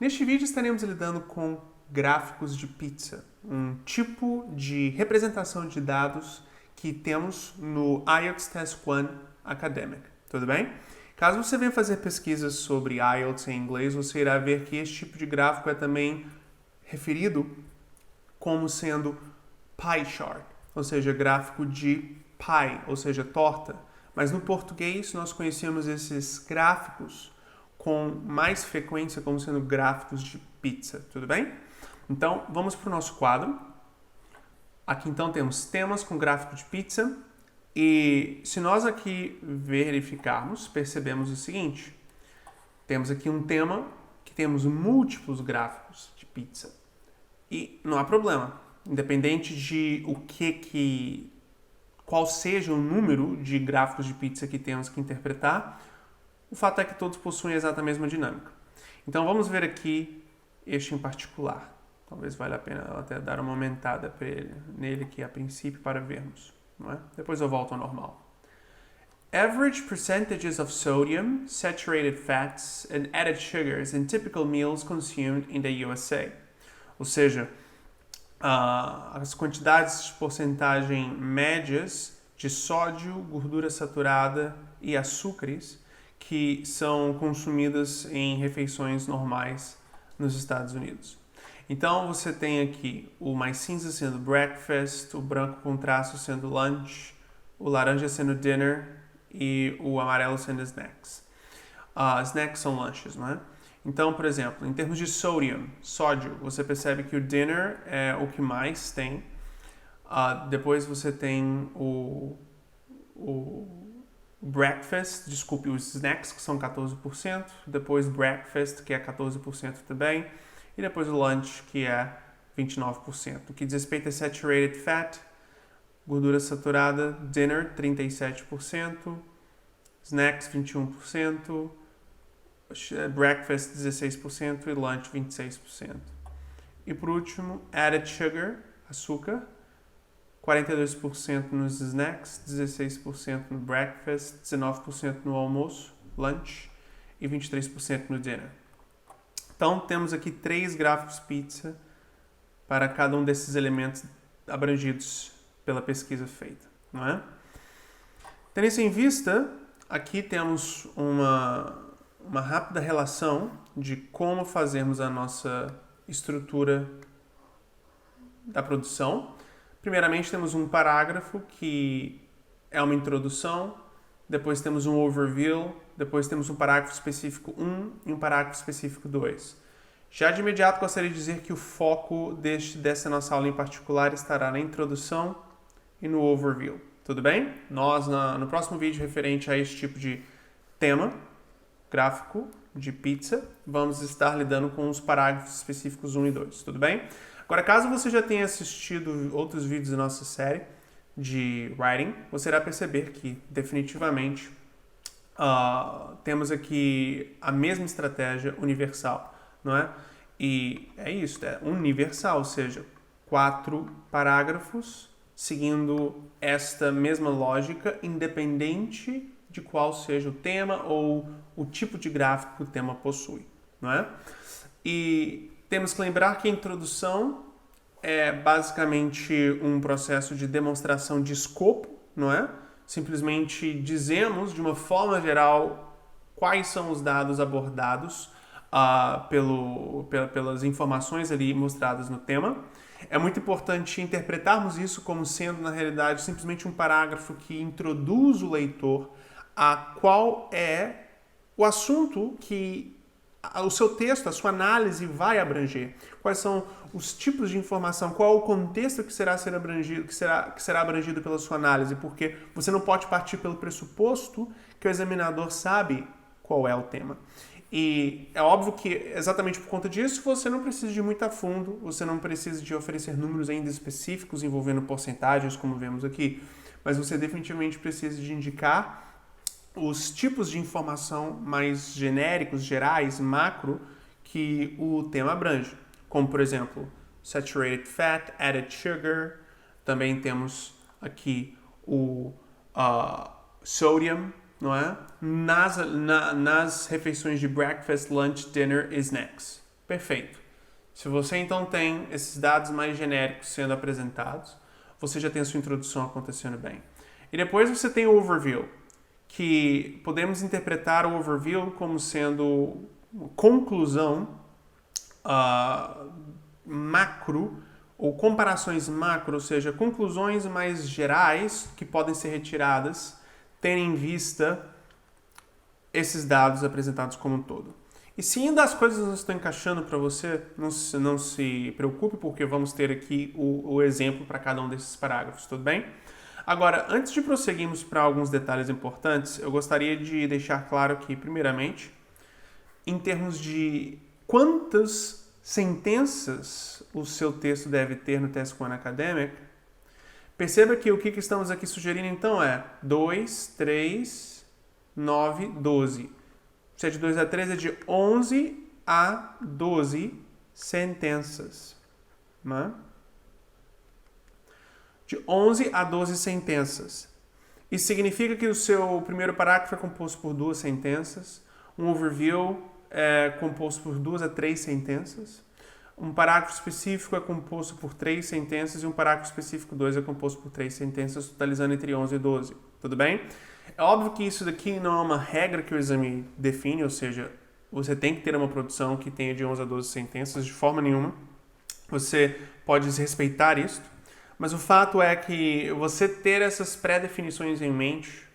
Neste vídeo estaremos lidando com gráficos de pizza, um tipo de representação de dados que temos no IELTS Test 1 Academic, tudo bem? Caso você venha fazer pesquisas sobre IELTS em inglês, você irá ver que este tipo de gráfico é também referido como sendo pie chart, ou seja, gráfico de pie, ou seja, torta. Mas no português nós conhecemos esses gráficos com mais frequência como sendo gráficos de pizza, tudo bem? Então, vamos para o nosso quadro. Aqui então temos temas com gráfico de pizza e se nós aqui verificarmos, percebemos o seguinte. Temos aqui um tema que temos múltiplos gráficos de pizza e não há problema. Independente de qual seja o número de gráficos de pizza que temos que interpretar, o fato é que todos possuem a exata mesma dinâmica. Então vamos ver aqui este em particular. Talvez valha a pena até dar uma aumentada nele aqui a princípio para vermos, não é? Depois eu volto ao normal. Average percentages of sodium, saturated fats and added sugars in typical meals consumed in the USA. Ou seja, as quantidades de porcentagem médias de sódio, gordura saturada e açúcares que são consumidas em refeições normais nos Estados Unidos. Então você tem aqui o mais cinza sendo breakfast, o branco com traço sendo lunch, o laranja sendo dinner e o amarelo sendo snacks. Snacks são lanches, não é? Então, por exemplo, em termos de sódio, você percebe que o dinner é o que mais tem. Depois você tem o breakfast, os snacks, que são 14%. Depois breakfast, que é 14% também. E depois o lunch, que é 29%. O que diz respeito a saturated fat, gordura saturada, dinner, 37%. Snacks, 21%. Breakfast 16% e lunch 26%. E por último, added sugar, açúcar, 42% nos snacks, 16% no breakfast, 19% no almoço, lunch e 23% no dinner. Então temos aqui 3 gráficos pizza para cada um desses elementos abrangidos pela pesquisa feita, não é? Tendo isso em vista, aqui temos uma rápida relação de como fazermos a nossa estrutura da produção. Primeiramente, temos um parágrafo que é uma introdução, depois temos um overview, depois temos um parágrafo específico 1 e um parágrafo específico 2. Já de imediato, gostaria de dizer que o foco dessa nossa aula em particular estará na introdução e no overview. Tudo bem? Nós, no próximo vídeo referente a este tipo de tema, gráfico de pizza, vamos estar lidando com os parágrafos específicos 1 e 2, tudo bem? Agora, caso você já tenha assistido outros vídeos da nossa série de writing, você irá perceber que definitivamente temos aqui a mesma estratégia universal, não é? E é isso, é universal, ou seja, 4 parágrafos seguindo esta mesma lógica, independente de qual seja o tema ou o tipo de gráfico que o tema possui, não é? E temos que lembrar que a introdução é basicamente um processo de demonstração de escopo, não é? Simplesmente dizemos de uma forma geral quais são os dados abordados pelas informações ali mostradas no tema. É muito importante interpretarmos isso como sendo, na realidade, simplesmente um parágrafo que introduz o leitor a qual é o assunto que o seu texto, a sua análise vai abranger. Quais são os tipos de informação, qual é o contexto que será abrangido pela sua análise, porque você não pode partir pelo pressuposto que o examinador sabe qual é o tema. E é óbvio que, exatamente por conta disso, você não precisa de ir muito a fundo, você não precisa de oferecer números ainda específicos envolvendo porcentagens, como vemos aqui, mas você definitivamente precisa de indicar os tipos de informação mais genéricos, gerais, macro, que o tema abrange. Como, por exemplo, saturated fat, added sugar. Também temos aqui o sodium, não é? Nas refeições de breakfast, lunch, dinner e snacks. Perfeito. Se você então tem esses dados mais genéricos sendo apresentados, você já tem a sua introdução acontecendo bem. E depois você tem o overview, que podemos interpretar o overview como sendo uma conclusão macro ou comparações macro, ou seja, conclusões mais gerais que podem ser retiradas, tendo em vista esses dados apresentados como um todo. E se ainda as coisas não estão encaixando para você, não se preocupe, porque vamos ter aqui o exemplo para cada um desses parágrafos, tudo bem? Agora, antes de prosseguirmos para alguns detalhes importantes, eu gostaria de deixar claro que, primeiramente, em termos de quantas sentenças o seu texto deve ter no Task 1 Academic, perceba que o que estamos aqui sugerindo então é 2, 3, 9, 12. Se é de 2 a 3, é de 11 a 12 sentenças. Né? De 11 a 12 sentenças. Isso significa que o seu primeiro parágrafo é composto por 2 sentenças, um overview é composto por 2 a 3 sentenças, um parágrafo específico é composto por 3 sentenças e um parágrafo específico 2 é composto por 3 sentenças, totalizando entre 11 e 12. Tudo bem? É óbvio que isso daqui não é uma regra que o exame define, ou seja, você tem que ter uma produção que tenha de 11 a 12 sentenças de forma nenhuma. Você pode respeitar isso, mas o fato é que você ter essas pré-definições em mente,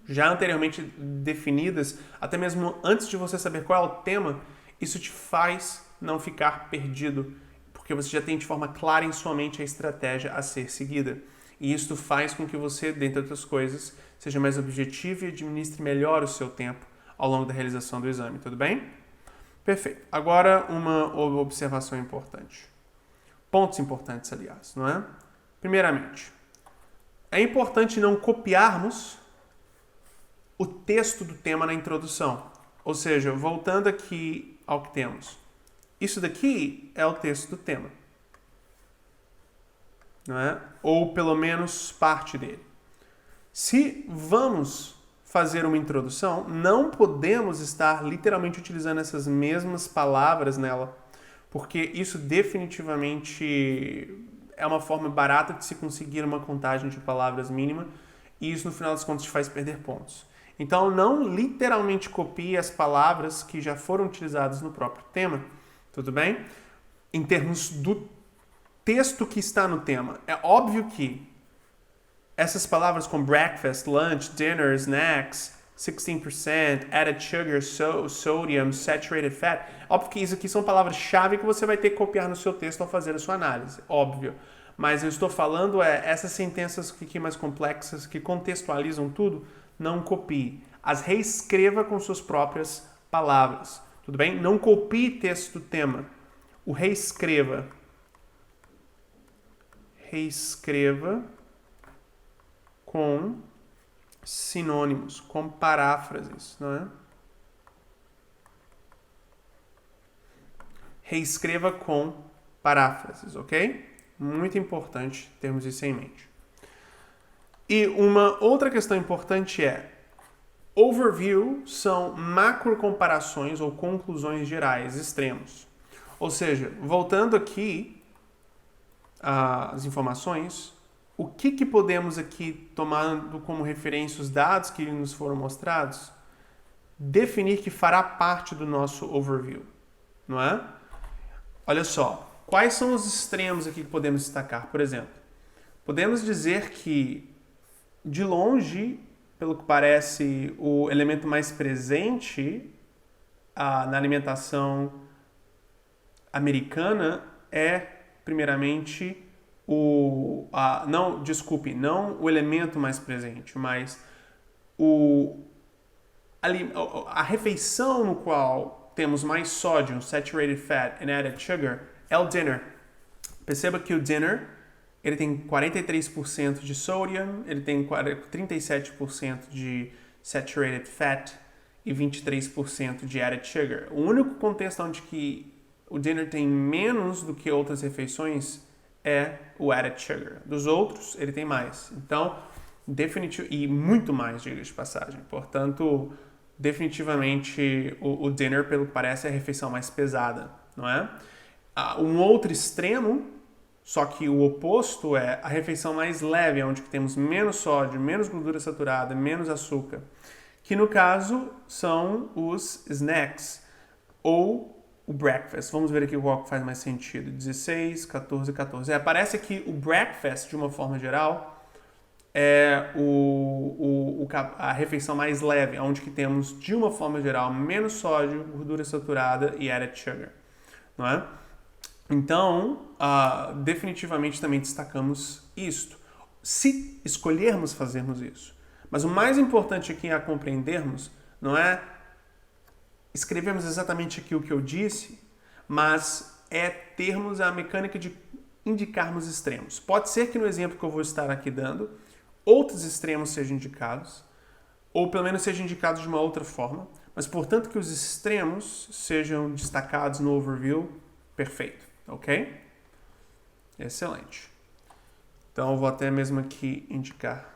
já anteriormente definidas, até mesmo antes de você saber qual é o tema, isso te faz não ficar perdido, porque você já tem de forma clara em sua mente a estratégia a ser seguida. E isso faz com que você, dentre outras coisas, seja mais objetivo e administre melhor o seu tempo ao longo da realização do exame, tudo bem? Perfeito. Agora, uma observação importante. Pontos importantes, aliás, não é? Primeiramente, é importante não copiarmos o texto do tema na introdução. Ou seja, voltando aqui ao que temos. Isso daqui é o texto do tema. Não é? Ou pelo menos parte dele. Se vamos fazer uma introdução, não podemos estar literalmente utilizando essas mesmas palavras nela, porque isso definitivamente é uma forma barata de se conseguir uma contagem de palavras mínima e isso no final das contas te faz perder pontos. Então não literalmente copie as palavras que já foram utilizadas no próprio tema, tudo bem? Em termos do texto que está no tema. É óbvio que essas palavras como breakfast, lunch, dinner, snacks, 16%, added sugar, sodium, saturated fat, óbvio que isso aqui são palavras-chave que você vai ter que copiar no seu texto ao fazer a sua análise, óbvio. Mas eu estou falando essas sentenças aqui mais complexas que contextualizam tudo, não copie. As reescreva com suas próprias palavras, tudo bem? Não copie texto do tema. O reescreva. Reescreva com sinônimos, com paráfrases, não é? Reescreva com paráfrases, ok? Muito importante termos isso em mente. E uma outra questão importante é, overview são macro comparações ou conclusões gerais, extremos. Ou seja, voltando aqui às informações, o que podemos aqui, tomando como referência os dados que nos foram mostrados, definir que fará parte do nosso overview, não é? Olha só, quais são os extremos aqui que podemos destacar? Por exemplo, podemos dizer que, de longe, pelo que parece, o elemento mais presente na alimentação americana é, primeiramente, não o elemento mais presente, mas a refeição no qual temos mais sódio, saturated fat and added sugar, é o dinner. Perceba que o dinner ele tem 43% de sodium, ele tem 37% de saturated fat e 23% de added sugar. O único contexto onde que o dinner tem menos do que outras refeições é o added sugar. Dos outros, ele tem mais. Então, e muito mais, diga de passagem. Portanto, definitivamente, o dinner, pelo que parece, é a refeição mais pesada, não é? Um outro extremo, só que o oposto é a refeição mais leve, onde temos menos sódio, menos gordura saturada, menos açúcar, que no caso são os snacks ou o breakfast. Vamos ver aqui qual faz mais sentido. 16, 14, 14. Parece que o breakfast, de uma forma geral, é a refeição mais leve, onde que temos, de uma forma geral, menos sódio, gordura saturada e added sugar, não é? Então, definitivamente também destacamos isto, se escolhermos fazermos isso. Mas o mais importante aqui a compreendermos não é escrevermos exatamente aquilo que eu disse, mas é termos a mecânica de indicarmos extremos. Pode ser que no exemplo que eu vou estar aqui dando, outros extremos sejam indicados, ou pelo menos sejam indicados de uma outra forma, mas portanto que os extremos sejam destacados no overview, perfeito, ok? Excelente. Então eu vou até mesmo aqui indicar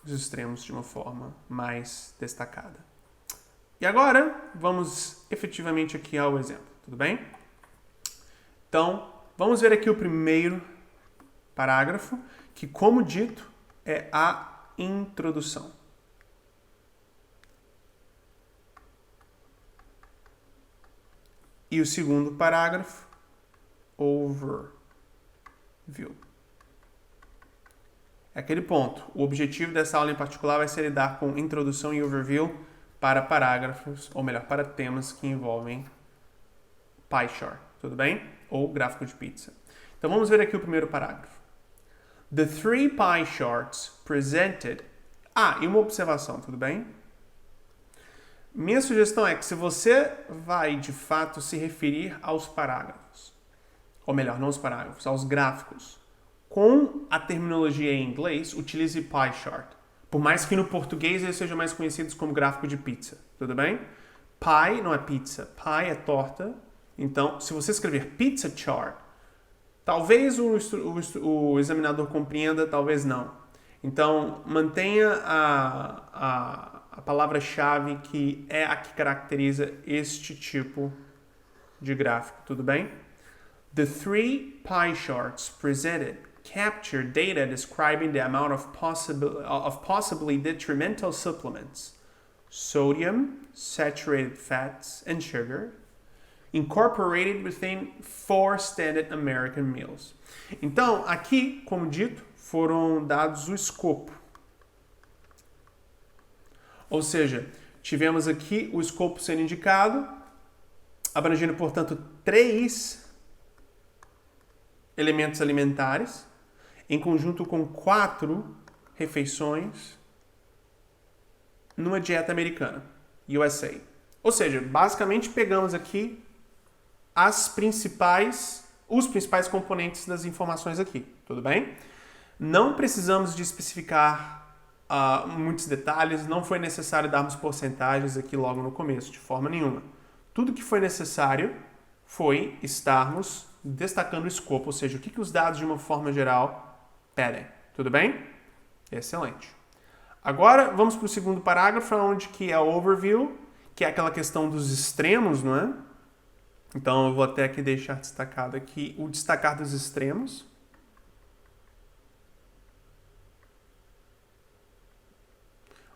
os extremos de uma forma mais destacada. E agora, vamos efetivamente aqui ao exemplo, tudo bem? Então, vamos ver aqui o primeiro parágrafo, que, como dito, é a introdução. E o segundo parágrafo, overview. É aquele ponto. O objetivo dessa aula em particular vai ser lidar com introdução e overview para parágrafos, ou melhor, para temas que envolvem pie chart, tudo bem? Ou gráfico de pizza. Então vamos ver aqui o primeiro parágrafo. The three pie charts presented... e uma observação, tudo bem? Minha sugestão é que se você vai, de fato, se referir aos parágrafos, ou melhor, não aos parágrafos, aos gráficos, com a terminologia em inglês, utilize pie chart. Por mais que no português eles sejam mais conhecidos como gráfico de pizza, tudo bem? Pie não é pizza, pie é torta. Então, se você escrever pizza chart, talvez o examinador compreenda, talvez não. Então, mantenha a palavra-chave que é a que caracteriza este tipo de gráfico, tudo bem? The three pie charts presented capture data describing the amount of possibly detrimental supplements, sodium, saturated fats, and sugar, incorporated within 4 standard American meals. Então, aqui, como dito, foram dados o escopo. Ou seja, tivemos aqui o escopo sendo indicado, abrangendo, portanto, 3 elementos alimentares, em conjunto com 4 refeições numa dieta americana, USA. Ou seja, basicamente pegamos aqui os principais componentes das informações aqui, tudo bem? Não precisamos de especificar muitos detalhes, não foi necessário darmos porcentagens aqui logo no começo, de forma nenhuma. Tudo que foi necessário foi estarmos destacando o escopo, ou seja, o que os dados de uma forma geral pedem. Tudo bem? Excelente. Agora, vamos para o segundo parágrafo, onde que é o overview, que é aquela questão dos extremos, não é? Então, eu vou até aqui deixar destacado aqui o destacar dos extremos.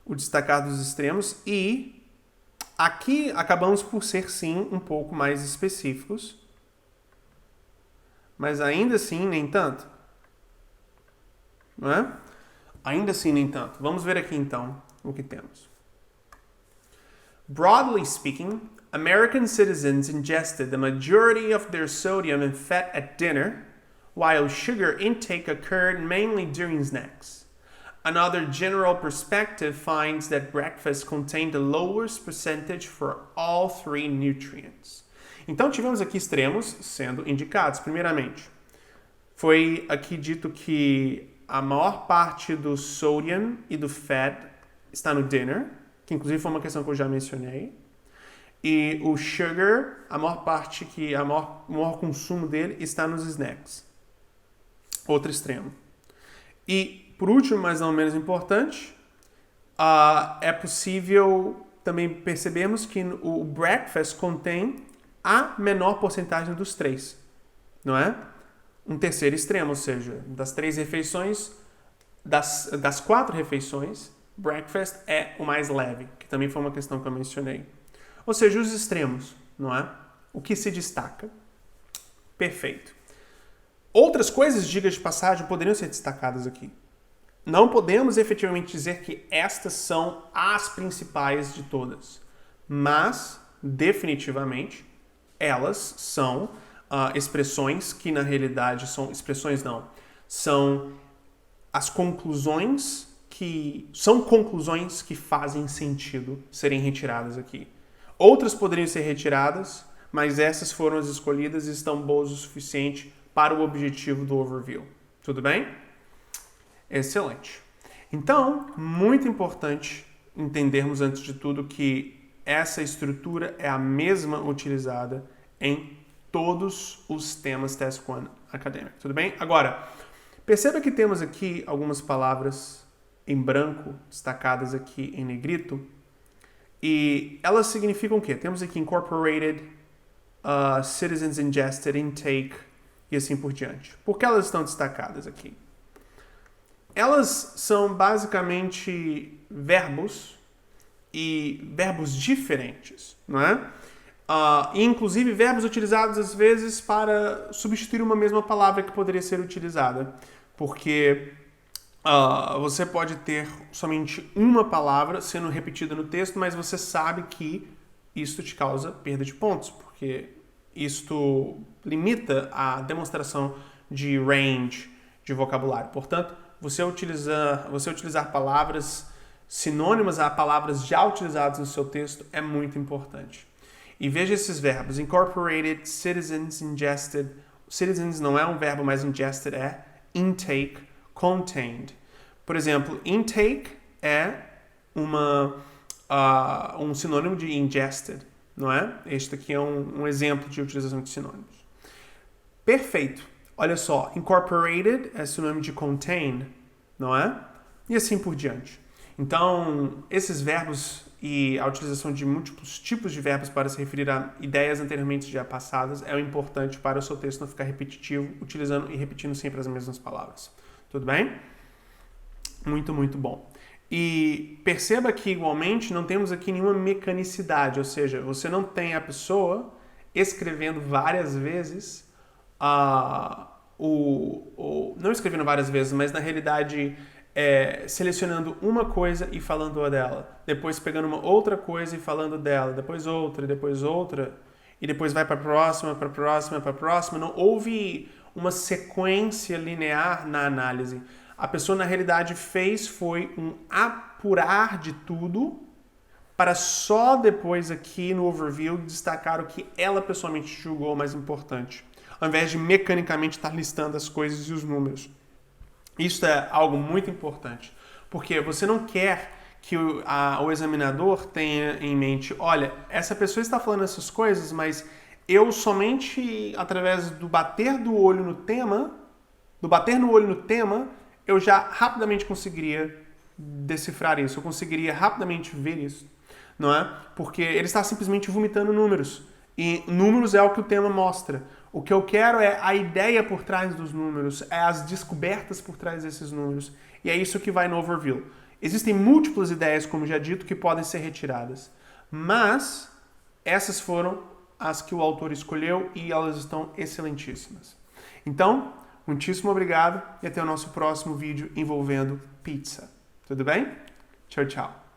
O destacar dos extremos e aqui acabamos por ser, sim, um pouco mais específicos, mas ainda assim, nem tanto. Não é? Ainda assim, nem tanto. Vamos ver aqui, então, o que temos. Broadly speaking, American citizens ingested the majority of their sodium and fat at dinner, while sugar intake occurred mainly during snacks. Another general perspective finds that breakfast contained the lowest percentage for all 3 nutrients. Então, tivemos aqui extremos sendo indicados. Primeiramente, foi aqui dito que a maior parte do sodium e do fat está no dinner, que inclusive foi uma questão que eu já mencionei. E o sugar, a maior consumo dele está nos snacks. Outro extremo. E, por último, mas não menos importante, é possível também percebermos que o breakfast contém a menor porcentagem dos três, não é? Um terceiro extremo, ou seja, das 3 refeições, das 4 refeições, breakfast é o mais leve, que também foi uma questão que eu mencionei. Ou seja, os extremos, não é? O que se destaca. Perfeito. Outras coisas, diga de passagem, poderiam ser destacadas aqui. Não podemos efetivamente dizer que estas são as principais de todas, mas definitivamente elas são expressões que na realidade são expressões não, são as conclusões que fazem sentido serem retiradas aqui. Outras poderiam ser retiradas, mas essas foram as escolhidas e estão boas o suficiente para o objetivo do overview. Tudo bem? Excelente. Então, muito importante entendermos antes de tudo que essa estrutura é a mesma utilizada em todos os temas Task 1 Academic. Tudo bem? Agora, perceba que temos aqui algumas palavras em branco, destacadas aqui em negrito, e elas significam o quê? Temos aqui incorporated, citizens ingested, intake e assim por diante. Por que elas estão destacadas aqui? Elas são basicamente verbos e verbos diferentes, não é? Inclusive verbos utilizados às vezes para substituir uma mesma palavra que poderia ser utilizada, porque você pode ter somente uma palavra sendo repetida no texto, mas você sabe que isto te causa perda de pontos, porque isto limita a demonstração de range de vocabulário. Portanto, você utilizar palavras sinônimas a palavras já utilizadas no seu texto é muito importante. E veja esses verbos: incorporated, citizens, ingested. Citizens não é um verbo, mas ingested é. Intake, contained. Por exemplo, intake é um sinônimo de ingested, não é? Este aqui é um exemplo de utilização de sinônimos. Perfeito. Olha só, incorporated é sinônimo de contain, não é? E assim por diante. Então, esses verbos e a utilização de múltiplos tipos de verbos para se referir a ideias anteriormente já passadas é o importante para o seu texto não ficar repetitivo, utilizando e repetindo sempre as mesmas palavras. Tudo bem? Muito, muito bom. E perceba que, igualmente, não temos aqui nenhuma mecanicidade, ou seja, você não tem a pessoa escrevendo várias vezes não escrevendo várias vezes, mas na realidade selecionando uma coisa e falando dela, depois pegando uma outra coisa e falando dela, depois outra, e depois vai para a próxima, para a próxima, para a próxima. Não houve uma sequência linear na análise. A pessoa, na realidade, foi um apurar de tudo para só depois aqui no overview destacar o que ela pessoalmente julgou mais importante, ao invés de mecanicamente estar listando as coisas e os números. Isso é algo muito importante, porque você não quer que o examinador tenha em mente, olha, essa pessoa está falando essas coisas, mas eu somente através do bater no olho no tema, eu já rapidamente conseguiria decifrar isso, eu conseguiria rapidamente ver isso, não é? Porque ele está simplesmente vomitando números, e números é o que o tema mostra. O que eu quero é a ideia por trás dos números, é as descobertas por trás desses números. E é isso que vai no overview. Existem múltiplas ideias, como já dito, que podem ser retiradas. Mas essas foram as que o autor escolheu e elas estão excelentíssimas. Então, muitíssimo obrigado e até o nosso próximo vídeo envolvendo pizza. Tudo bem? Tchau, tchau.